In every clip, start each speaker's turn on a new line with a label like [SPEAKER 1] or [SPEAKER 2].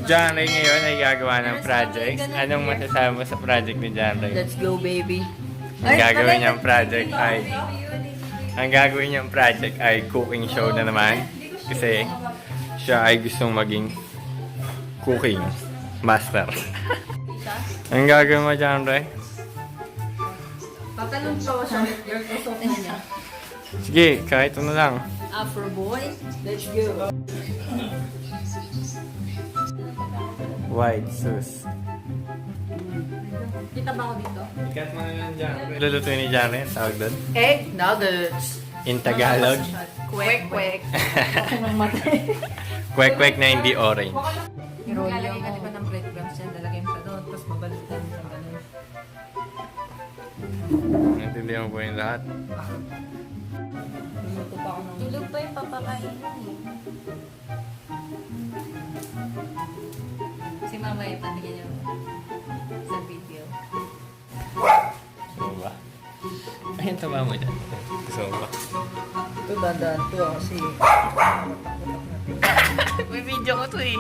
[SPEAKER 1] John Ray ngayon ay gagawa ng project. Anong masasabi mo sa project ni John Ray?
[SPEAKER 2] Let's go, baby.
[SPEAKER 1] Ang gagawin niyang project ay cooking show na naman. Kasi siya ay gustong maging cooking master. Ang gagawin mo, John Ray?
[SPEAKER 2] Patalong ko siya. Your kusok niya.
[SPEAKER 1] Sige, kahit ano lang.
[SPEAKER 2] Afro boy, let's go.
[SPEAKER 1] White sauce.
[SPEAKER 2] Kita ba ako dito?
[SPEAKER 1] Ikat mo na lang, John Ray. Lulutuin ni John Ray, tawag doon.
[SPEAKER 2] Egg nuggets.
[SPEAKER 1] In Tagalog,
[SPEAKER 2] Kwek-kwek.
[SPEAKER 1] kwekkwek na hindi orange.
[SPEAKER 2] Lalagay ka diba ng breadcrumbs yan, lalagay mo pa doon, tapos babalitan mo ng ganun.
[SPEAKER 1] Naintindihan mo po yung lahat?
[SPEAKER 2] Luluto pa ako ng... Tulog pa yung papakain Si mama yung panigyan niya sa video.
[SPEAKER 1] Gusto mo ba? Ayun, tama mo dyan. Gusto mo ba?
[SPEAKER 2] Ito dadaan to kasi...
[SPEAKER 1] May video ko to eh.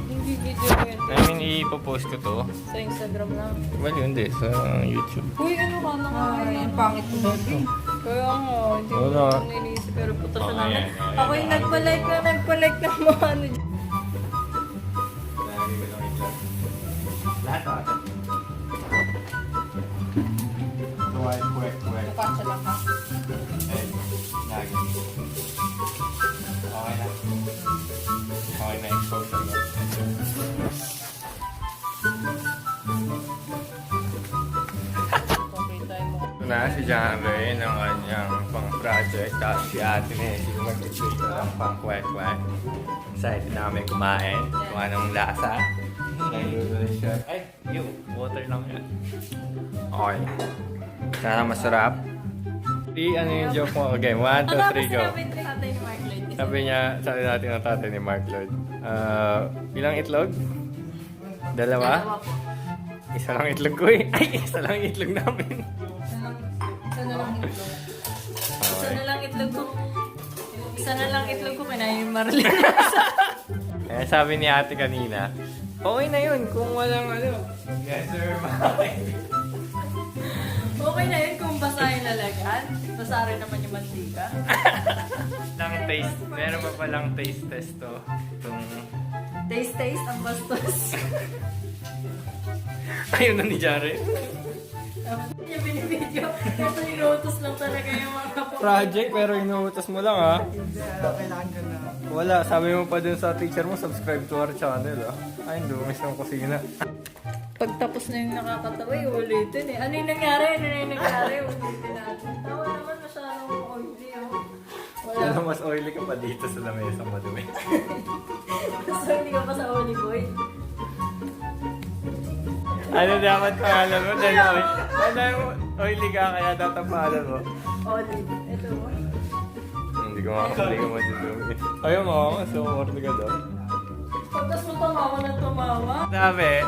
[SPEAKER 2] Hindi video ko yun.
[SPEAKER 1] I mean, ipopost ko to.
[SPEAKER 2] Sa Instagram lang.
[SPEAKER 1] Well, hindi. Sa YouTube.
[SPEAKER 2] Uy, ano ka na nga? Ang pangit mo dito. Kaya nga, hindi mo
[SPEAKER 1] Wala.
[SPEAKER 2] naman iniisip. Pero puta sa
[SPEAKER 1] Oh,
[SPEAKER 2] namin.
[SPEAKER 1] ayan, ayan.
[SPEAKER 2] Ako yung nagpa-like ng mga ano dyan.
[SPEAKER 1] Lahat ako. Tuwai, kwek-kwek.
[SPEAKER 2] Kapasya lang ka.
[SPEAKER 1] And lagi. Okay na. Okay na expose na.
[SPEAKER 2] Okay, tayo mo.
[SPEAKER 1] Ito na si John Ray ng kanyang pang-project. Tapos si Ate Nessie mag-create ng pang-kwek-kwek. Excited na kami kumain. Kung anong lasa. Naluto na siya. Ay, water lang yan. Okay. Sana masarap. Ano yung joke mo? Okay, 1, 2, 3, go. Sabi niya, sabi natin ang tatay ni Mark Lloyd. Ilang itlog? Dalawa?
[SPEAKER 2] Po.
[SPEAKER 1] Isa lang itlog ko eh. Ay, isa lang itlog namin.
[SPEAKER 2] Isa na lang itlog. Isa
[SPEAKER 1] Okay.
[SPEAKER 2] na lang itlog ko. Isa na lang itlog ko kinain yung Marlene.
[SPEAKER 1] Eh, sabi ni ate kanina, okay na yun kung walang ano. Yes sir,
[SPEAKER 2] Okay na yun kung basa yung lalagyan. Basa rin naman yung mantika.
[SPEAKER 1] lang taste. Meron pa palang taste test to. Itong...
[SPEAKER 2] Taste, ang bastos.
[SPEAKER 1] Ayun na ni Jare.
[SPEAKER 2] Hindi niya binibidyo. Kasi inuutos lang talaga yung mga
[SPEAKER 1] Project pero inuutos mo lang ha.
[SPEAKER 2] Hindi, kailangan ka na.
[SPEAKER 1] Wala, sabi mo pa dun sa teacher mo, subscribe to our channel ha. Ay, dumis ng kusina.
[SPEAKER 2] Pagtapos na yung nakakatawa, ulitin eh. Ano yung nangyari? Ulitin natin. Tawa naman masyadong oily oh.
[SPEAKER 1] Wala. Mas oily ka pa dito sa lamesa madumi.
[SPEAKER 2] So hindi ka pa sa oily boy.
[SPEAKER 1] Ano dapat pangalan mo? Dahil oily ka, kaya dapat pangalan mo.
[SPEAKER 2] Olive. Ito mo.
[SPEAKER 1] Hindi ko madudumi. Ayaw mo, so order ka doon.
[SPEAKER 2] Pagkas mo tumawa na tumawa.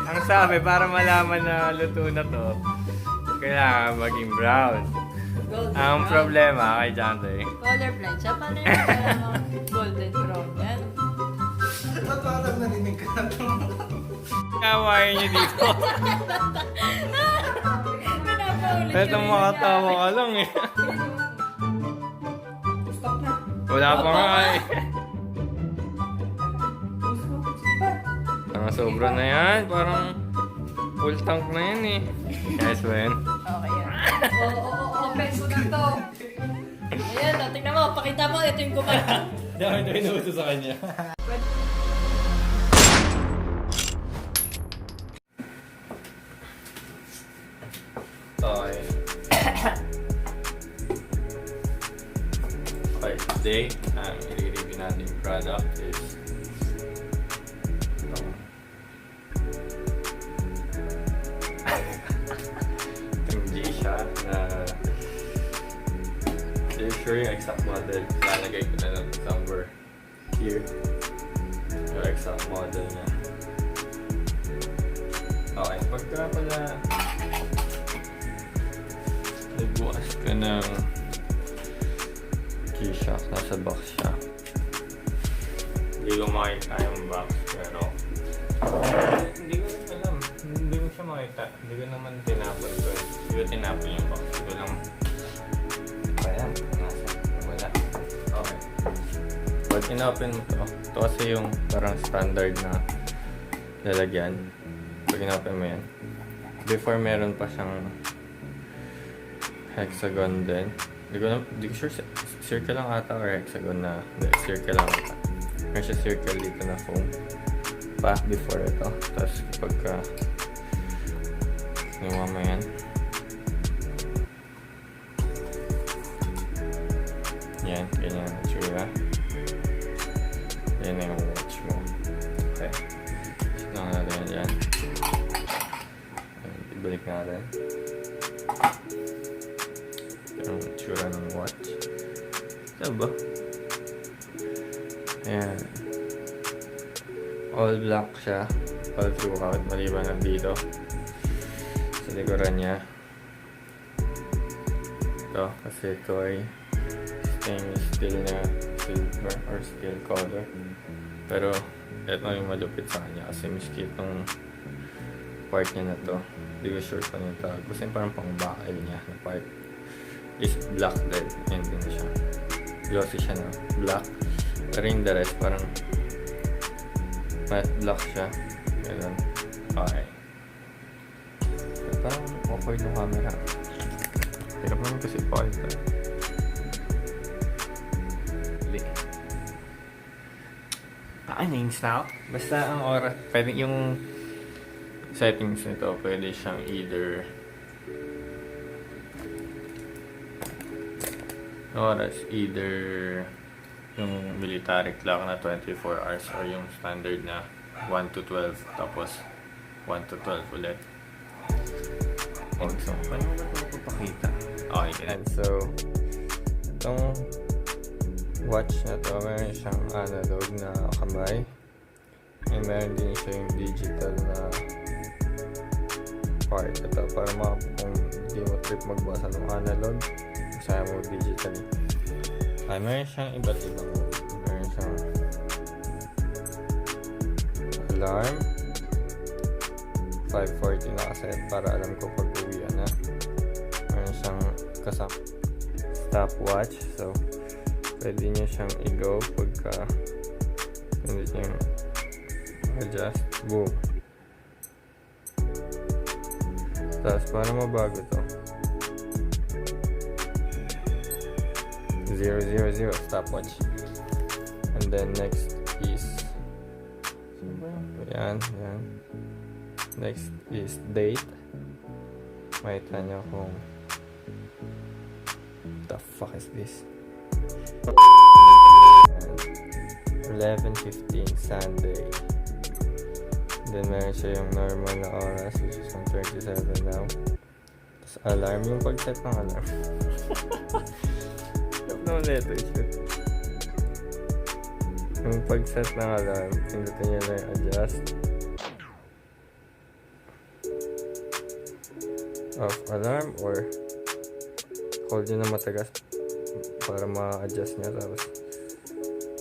[SPEAKER 1] Ang sabi, para malaman na luto na to, kailangan maging brown.
[SPEAKER 2] Golden
[SPEAKER 1] Ang
[SPEAKER 2] brown.
[SPEAKER 1] problema kay John Ray,
[SPEAKER 2] Colorblind siya. Paano yung golden brown yan?
[SPEAKER 3] Ba't parang narinig ka na ito?
[SPEAKER 1] kawain niyo dito.
[SPEAKER 2] Pinapaulit
[SPEAKER 1] Ito
[SPEAKER 2] yung
[SPEAKER 1] makatawa ka lang eh.
[SPEAKER 2] Stop na.
[SPEAKER 1] Wala pa nga eh. Ang sobra na yan, parang full tank na yan eh. Yes, man.
[SPEAKER 2] Okay yan. Open ko na to. Ayan, tingnan mo. Pakita mo. Ito yung kumanta.
[SPEAKER 1] Dami ito inuuso sa kanya. Okay. Okay, today, ang i-review natin yung product is itong G-Shot na sure yung exact model. Lalagay ko na lang somewhere here. Yung exact model na. Okay, pagka pala nagbukas ka ng G-Shock, nasa box siya. Hindi ko makita yung box. Pero Hindi ko alam. Hindi ko siya makita. Hindi ko naman tinapon ko. Hindi ko tinapon yung box. Hindi ko lang... Kaya, nasa. Wala. Okay. Pag in-open mo ito kasi yung parang standard na lalagyan. Pag in-open mo yan. Before meron pa siyang hexagon din. Hindi ko sure circle lang ata or hexagon na. Hindi, circle lang ata. Meron siya circle dito na foam. Pa before ito. Tapos pagka ginawa mo yan. Yan, ganyan ang tsura. Yan na yung watch mo. Okay. Lang natin yan. Ibalik natin. Yung tsura ng watch. Ito ba? Ayan. All black siya. All throughout. Maliban na dito. Sa likuran niya. Ito. Kasi ito ay stainless steel na silver or steel color. Pero ito yung malupit sa kanya. Kasi miski itong part niya na to. Hindi ko sure pa nito. Kasi parang pang-bakal niya na part is black din. Yan din siya. Glossy siya na black. Pero yung the rest parang matte black siya. Ganun. Okay. Parang awkward yung camera. Hirap naman kasi point. Names now. Basta ang oras, pwede yung settings nito, pwede siyang either oras, either yung military clock na 24 hours or yung standard na 1 to 12 tapos 1 to 12 ulit. So, paano ba ito mapapakita? Okay, and so itong watch na to, meron siyang analog na kamay and meron din siya yung digital na part. Ito para kung hindi mo trip magbasa ng analog, masaya mo digital. Ay, meron siyang iba't ibang mode. Meron siyang alarm 5:40 na kaset para alam ko pag uwian na. Meron siyang kasama stopwatch, so pwede niya siyang i-go pagka hindi niya adjust. Boom. Tapos para mabago to 000 stopwatch. And then next is yan. Next is date. Makita niyo kung the fuck is this. 11:15 Sunday. Then meron siya yung normal na oras, which is 1:37 now. Tapos alarm, yung pag-set ng alarm. No letter shoot. Yung pag-set ng alarm, pindutin nyo lang yung adjust. Off alarm or hold nyo na matagas para ma-adjust niya. Tapos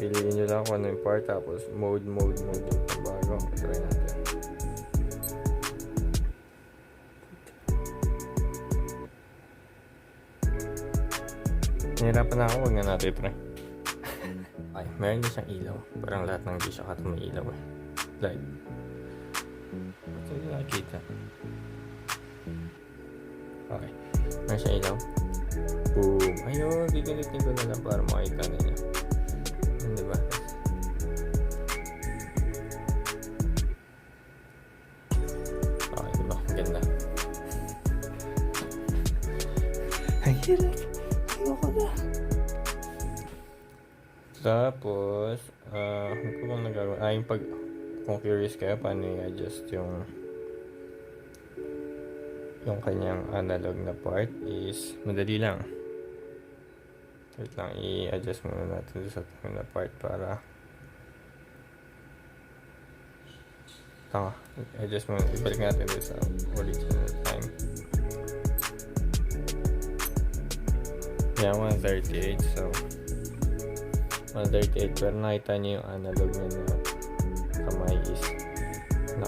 [SPEAKER 1] piliin nyo lang kung ano yung part. Tapos mode yung pagbago. Try natin. Nahirapan na ako. Huwag na natin try. Ay, meron din siyang ilaw. Parang lahat ng di siya kata may ilaw eh. Like ito yung nakikita. Okay. Meron siyang ilaw. Boom. Ayun, didilitin ko na lang para makita ninyo. Yun, diba? Okay, diba? Ang ganda. Ang hirap. Ayoko na. Tapos, ano ko bang nagagawa? Yung pag, kung curious kayo, paano i-adjust yung kanyang analog na part is madali lang. Wait lang, i-adjust muna natin sa na part para i-adjust muna, ibalik natin sa original time. Yan, 138. So 138, pero nakita niyo yung analog niya na kamay is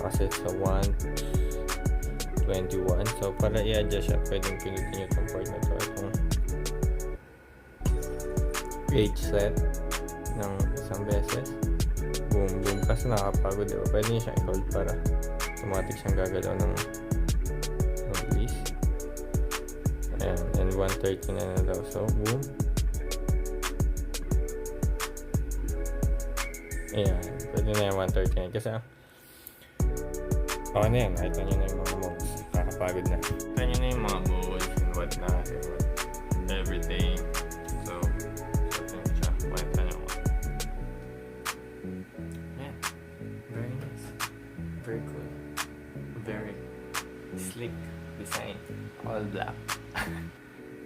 [SPEAKER 1] nakaset sa 121. So, para i-adjust siya, pwedeng pinutin nyo itong part na to. Itong age set ng isang beses. Boom, boom. Kasi nakakapagod, diba? Pwede nyo siyang i-hold para automatic siyang gagalaw ng mabilis. Ayan. And 130 na daw. So, boom. Ayan. Pwede na yung 130 kasi okay na yan. Nakita nyo na yung mga modes. Nakakapagod na. Nakita nyo na yung mga modes and what not and what everything. So, ito yun siya. Makita nyo mo. Yeah. Very nice. Very cool. Very slick design. All black.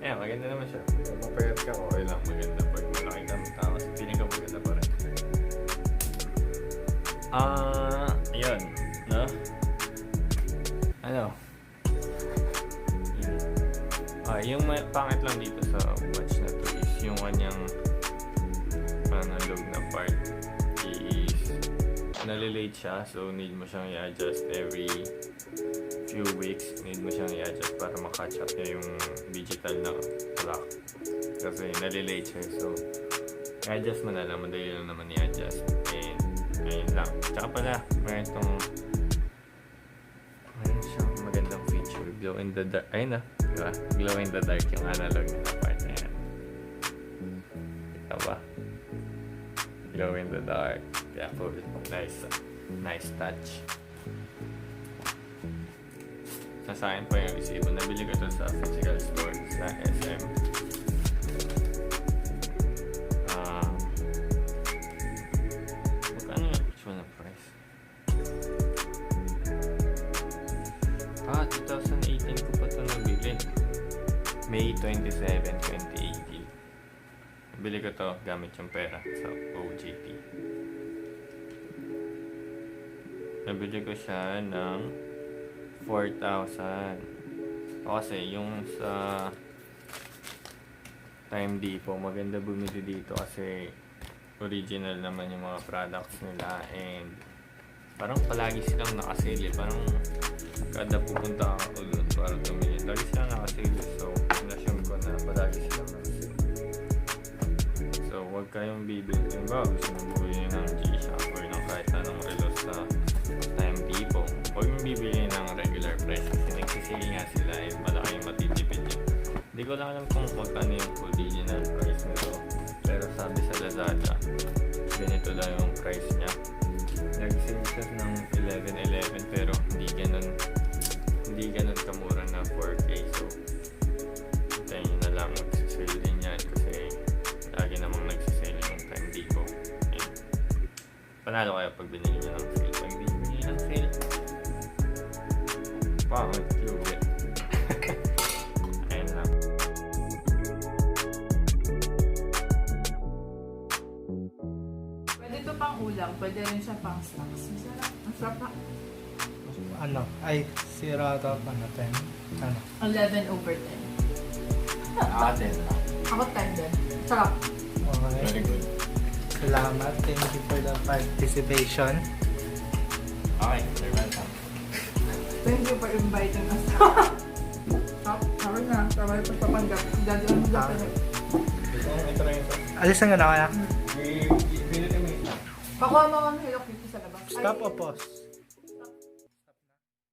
[SPEAKER 1] Ayan, maganda naman siya. Kung mapayat ka, okay lang. Maganda pag malaki ka ng tao. Feeling ka maganda pa rin. Ayun. No? Ano? Yung pangit lang dito sa watch na to is yung kanyang panalog na part is nalilate siya, so need mo siyang i-adjust every few weeks. Need mo siyang i-adjust para makatch up niya yung digital na clock kasi nalilate siya, so i-adjust mo na lang, madali lang naman i-adjust. And ayun lang. Tsaka pala meron siyang magandang feature, glow in the dark. Ayun na, diba? Glow in the dark yung analog na part na yan. Kita ba? Glow in the dark. Yeah, cool. Nice touch. Sa akin pa yung resibo. Nabili ko ito sa physical store sa SM. Magkano yung actual na price? 2018 ko pa ito nabili. May 27, 2018. Nabili ko ito gamit yung pera sa OJT. Nabili ko siya ng 4,000. Kasi yung sa Time Depot, maganda bumili dito kasi original naman yung mga products nila and parang palagi silang nakasale. Parang kada pupunta ako doon para tumili, lagi silang nakasale. So, na-assume ko na palagi silang nakasale. So, huwag kayong bibili. Diba, gusto nyo bumili ng G-Shock or ng kahit anong relo sa Time Depot. Huwag yung bibili ng regular price kasi nagsisili nga sila eh, malaki yung matitipid yun. Hindi ko lang alam kung magkano yung original price nito. Pero sabi sa Lazada, ganito lang yung price niya. Nag-sale siya ng 11.11 pero hindi ganun kamura na 4K. So, tayo nyo na lang magsisale din yan kasi lagi namang nagsisale yung Time Depot. And, panalo kayo pag binili nyo ng sale. Pag hindi binili ng sale, wow, you win. Ayun lang.
[SPEAKER 2] Pwede ito pang ulam, pwede rin siya pang snacks. Masarap. Masarap na.
[SPEAKER 3] Ano? Ay, sira ito pa natin. Ano?
[SPEAKER 2] 11/10.
[SPEAKER 1] Atin lang.
[SPEAKER 2] Ako 10 din. Sarap.
[SPEAKER 3] Okay.
[SPEAKER 1] Very good.
[SPEAKER 3] Salamat. Thank you for the participation.
[SPEAKER 1] Okay, you're welcome.
[SPEAKER 2] Thank you for inviting us. Sabi na. Sabi ito sa panggap. Dadaan mo dyan.
[SPEAKER 1] Gusto mong ito rin ito?
[SPEAKER 3] Alisan ka na kaya?
[SPEAKER 1] Pinili mo ito.
[SPEAKER 2] Pakuha mo ang hello kitty sa labas.
[SPEAKER 3] Stop o pause?